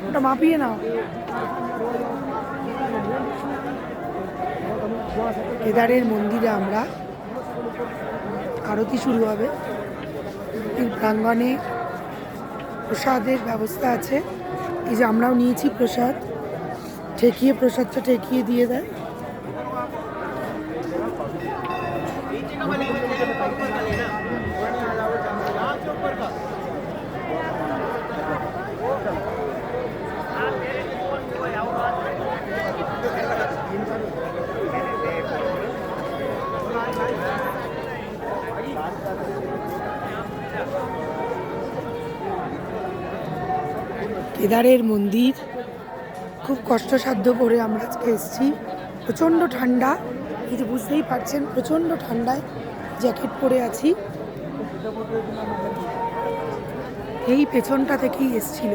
ওটা মাপিয়ে নাও। কেদারের মন্দিরে আমরা আরতি শুরু হবে। এই প্রাঙ্গণে প্রসাদের ব্যবস্থা আছে। এই যে আমরাও নিয়েছি প্রসাদ, ঠেকিয়ে প্রসাদটা ঠেকিয়ে দিয়ে দেয়। কেদারের মন্দির খুব কষ্টসাধ্য করে আমরা আজকে এসেছি। প্রচণ্ড ঠান্ডা, এই যে বুঝতেই পারছেন প্রচণ্ড ঠান্ডায় জ্যাকেট পরে আছি। এই পেছনটা থেকেই এসছিল।